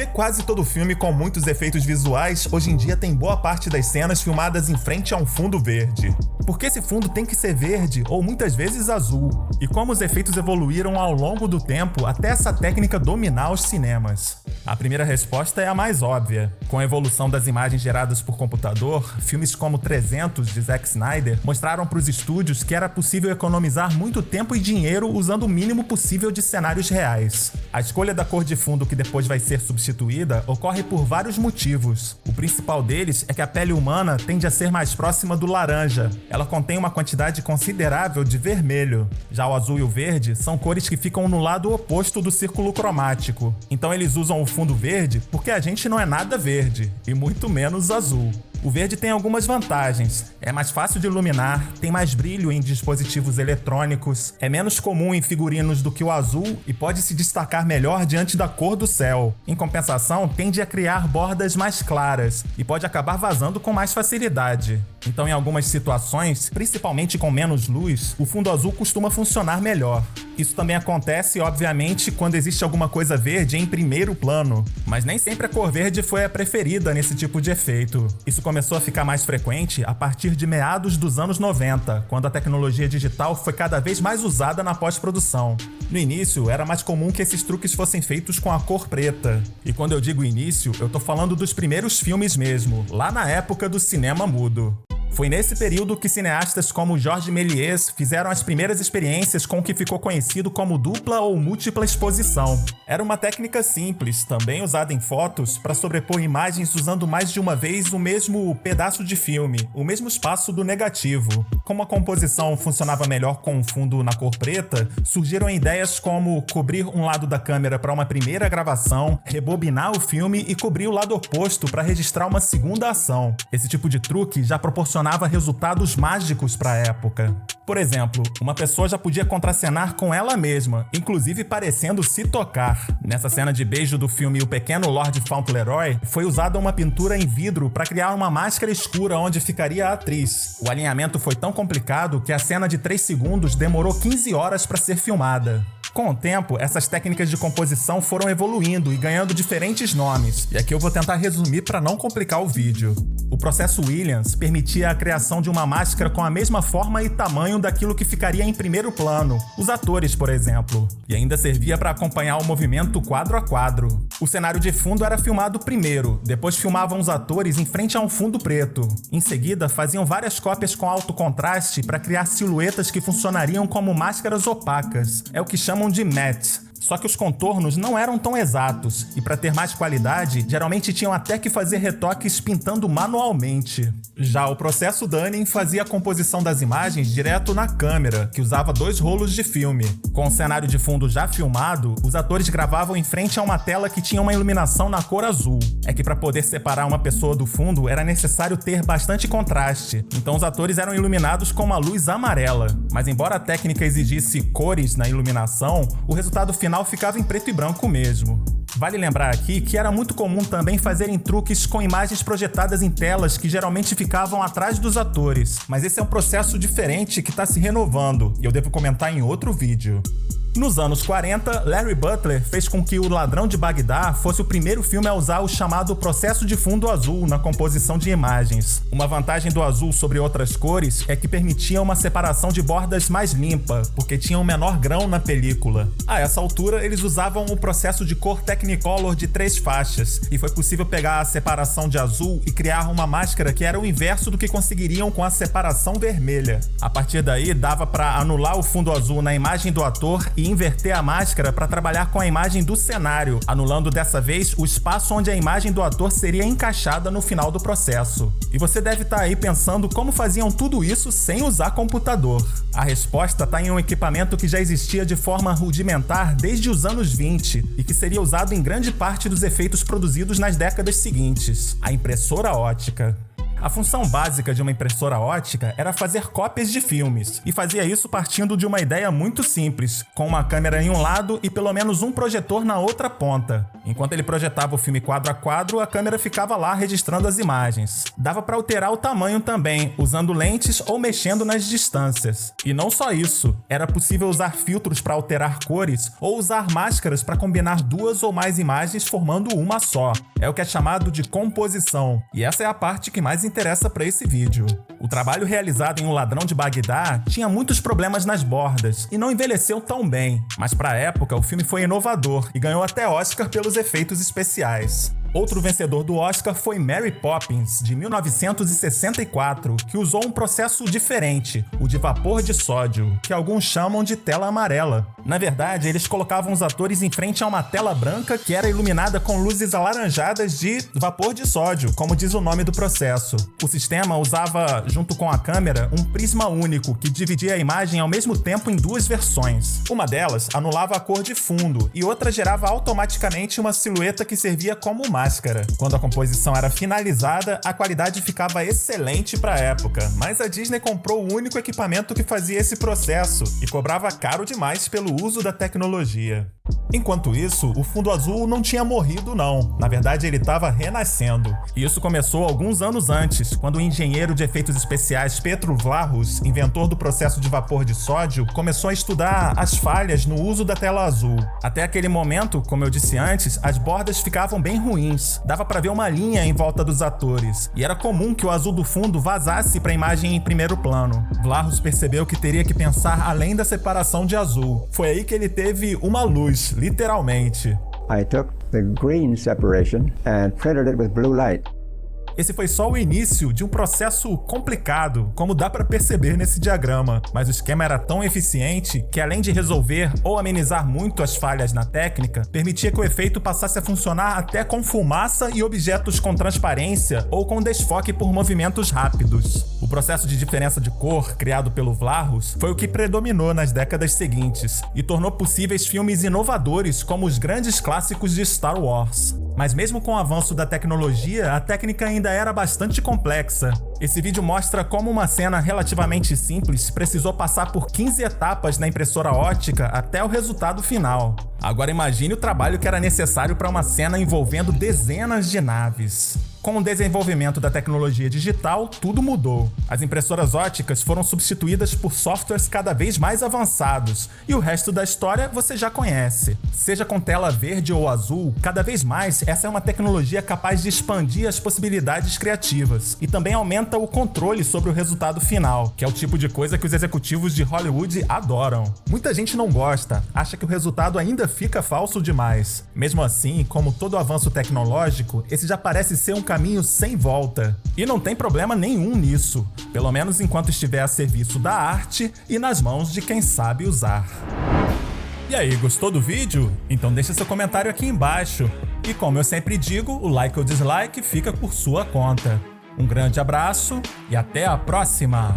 que quase todo filme com muitos efeitos visuais hoje em dia tem boa parte das cenas filmadas em frente a um fundo verde? Por que esse fundo tem que ser verde ou muitas vezes azul? E como os efeitos evoluíram ao longo do tempo até essa técnica dominar os cinemas? A primeira resposta é a mais óbvia. Com a evolução das imagens geradas por computador, filmes como 300 de Zack Snyder mostraram para os estúdios que era possível economizar muito tempo e dinheiro usando o mínimo possível de cenários reais. A escolha da cor de fundo que depois vai ser substituída ocorre por vários motivos. O principal deles é que a pele humana tende a ser mais próxima do laranja. Ela contém uma quantidade considerável de vermelho. Já o azul e o verde são cores que ficam no lado oposto do círculo cromático. Então eles usam o fundo verde porque a gente não é nada verde, e muito menos azul. O verde tem algumas vantagens. É mais fácil de iluminar, tem mais brilho em dispositivos eletrônicos, é menos comum em figurinos do que o azul e pode se destacar melhor diante da cor do céu. Em compensação, tende a criar bordas mais claras e pode acabar vazando com mais facilidade. Então, em algumas situações, principalmente com menos luz, o fundo azul costuma funcionar melhor. Isso também acontece, obviamente, quando existe alguma coisa verde em primeiro plano, mas nem sempre a cor verde foi a preferida nesse tipo de efeito. Isso começou a ficar mais frequente a partir de meados dos anos 90, quando a tecnologia digital foi cada vez mais usada na pós-produção. No início, era mais comum que esses truques fossem feitos com a cor preta. E quando eu digo início, eu tô falando dos primeiros filmes mesmo, lá na época do cinema mudo. Foi nesse período que cineastas como Georges Méliès fizeram as primeiras experiências com o que ficou conhecido como dupla ou múltipla exposição. Era uma técnica simples, também usada em fotos, para sobrepor imagens usando mais de uma vez o mesmo pedaço de filme, o mesmo espaço do negativo. Como a composição funcionava melhor com um fundo na cor preta, surgiram ideias como cobrir um lado da câmera para uma primeira gravação, rebobinar o filme e cobrir o lado oposto para registrar uma segunda ação. Esse tipo de truque já proporcionava resultados mágicos para a época. Por exemplo, uma pessoa já podia contracenar com ela mesma, inclusive parecendo se tocar. Nessa cena de beijo do filme O Pequeno Lord Fauntleroy, foi usada uma pintura em vidro para criar uma máscara escura onde ficaria a atriz. O alinhamento foi tão complicado que a cena de 3 segundos demorou 15 horas para ser filmada. Com o tempo, essas técnicas de composição foram evoluindo e ganhando diferentes nomes, e aqui eu vou tentar resumir para não complicar o vídeo. O processo Williams permitia a criação de uma máscara com a mesma forma e tamanho daquilo que ficaria em primeiro plano, os atores, por exemplo, e ainda servia para acompanhar o movimento quadro a quadro. O cenário de fundo era filmado primeiro, depois filmavam os atores em frente a um fundo preto. Em seguida, faziam várias cópias com alto contraste para criar silhuetas que funcionariam como máscaras opacas. É o que chamam de matte. Só que os contornos não eram tão exatos, e para ter mais qualidade, geralmente tinham até que fazer retoques pintando manualmente. Já o processo Dunning fazia a composição das imagens direto na câmera, que usava 2 rolos de filme. Com o cenário de fundo já filmado, os atores gravavam em frente a uma tela que tinha uma iluminação na cor azul. É que para poder separar uma pessoa do fundo era necessário ter bastante contraste, então os atores eram iluminados com uma luz amarela. Mas embora a técnica exigisse cores na iluminação, o resultado final ficava em preto e branco mesmo. Vale lembrar aqui que era muito comum também fazerem truques com imagens projetadas em telas que geralmente ficavam atrás dos atores, mas esse é um processo diferente que está se renovando, e eu devo comentar em outro vídeo. Nos anos 40, Larry Butler fez com que O Ladrão de Bagdá fosse o primeiro filme a usar o chamado processo de fundo azul na composição de imagens. Uma vantagem do azul sobre outras cores é que permitia uma separação de bordas mais limpa, porque tinha um menor grão na película. A essa altura, eles usavam o processo de cor Technicolor de 3 faixas, e foi possível pegar a separação de azul e criar uma máscara que era o inverso do que conseguiriam com a separação vermelha. A partir daí, dava para anular o fundo azul na imagem do ator e inverter a máscara para trabalhar com a imagem do cenário, anulando dessa vez o espaço onde a imagem do ator seria encaixada no final do processo. E você deve estar aí pensando como faziam tudo isso sem usar computador. A resposta está em um equipamento que já existia de forma rudimentar desde os anos 20 e que seria usado em grande parte dos efeitos produzidos nas décadas seguintes: a impressora óptica. A função básica de uma impressora ótica era fazer cópias de filmes, e fazia isso partindo de uma ideia muito simples, com uma câmera em um lado e pelo menos um projetor na outra ponta. Enquanto ele projetava o filme quadro a quadro, a câmera ficava lá registrando as imagens. Dava para alterar o tamanho também, usando lentes ou mexendo nas distâncias. E não só isso, era possível usar filtros para alterar cores ou usar máscaras para combinar duas ou mais imagens formando uma só. É o que é chamado de composição, e essa é a parte que mais interessa para esse vídeo. O trabalho realizado em O Ladrão de Bagdá tinha muitos problemas nas bordas e não envelheceu tão bem, mas para a época o filme foi inovador e ganhou até Oscar pelos efeitos especiais. Outro vencedor do Oscar foi Mary Poppins, de 1964, que usou um processo diferente, o de vapor de sódio, que alguns chamam de tela amarela. Na verdade, eles colocavam os atores em frente a uma tela branca que era iluminada com luzes alaranjadas de vapor de sódio, como diz o nome do processo. O sistema usava, junto com a câmera, um prisma único que dividia a imagem ao mesmo tempo em duas versões. Uma delas anulava a cor de fundo e outra gerava automaticamente uma silhueta que servia como máscara. Quando a composição era finalizada, a qualidade ficava excelente para a época, mas a Disney comprou o único equipamento que fazia esse processo e cobrava caro demais pelo uso da tecnologia. Enquanto isso, o fundo azul não tinha morrido não, na verdade ele estava renascendo. E isso começou alguns anos antes, quando o engenheiro de efeitos especiais Petr Vlahos, inventor do processo de vapor de sódio, começou a estudar as falhas no uso da tela azul. Até aquele momento, como eu disse antes, as bordas ficavam bem ruins, dava para ver uma linha em volta dos atores, e era comum que o azul do fundo vazasse para a imagem em primeiro plano. Vlahos percebeu que teria que pensar além da separação de azul. Foi aí que ele teve uma luz, literalmente. I took the green separation and printed it with blue light. Esse foi só o início de um processo complicado, como dá para perceber nesse diagrama, mas o esquema era tão eficiente que, além de resolver ou amenizar muito as falhas na técnica, permitia que o efeito passasse a funcionar até com fumaça e objetos com transparência ou com desfoque por movimentos rápidos. O processo de diferença de cor, criado pelo Vlahos, foi o que predominou nas décadas seguintes e tornou possíveis filmes inovadores como os grandes clássicos de Star Wars. Mas mesmo com o avanço da tecnologia, a técnica ainda era bastante complexa. Esse vídeo mostra como uma cena relativamente simples precisou passar por 15 etapas na impressora ótica até o resultado final. Agora imagine o trabalho que era necessário para uma cena envolvendo dezenas de naves. Com o desenvolvimento da tecnologia digital, tudo mudou. As impressoras óticas foram substituídas por softwares cada vez mais avançados, e o resto da história você já conhece. Seja com tela verde ou azul, cada vez mais essa é uma tecnologia capaz de expandir as possibilidades criativas, e também aumenta o controle sobre o resultado final, que é o tipo de coisa que os executivos de Hollywood adoram. Muita gente não gosta, acha que o resultado ainda fica falso demais. Mesmo assim, como todo avanço tecnológico, esse já parece ser um caminho sem volta. E não tem problema nenhum nisso, pelo menos enquanto estiver a serviço da arte e nas mãos de quem sabe usar. E aí, gostou do vídeo? Então deixa seu comentário aqui embaixo. E como eu sempre digo, o like ou dislike fica por sua conta. Um grande abraço e até a próxima!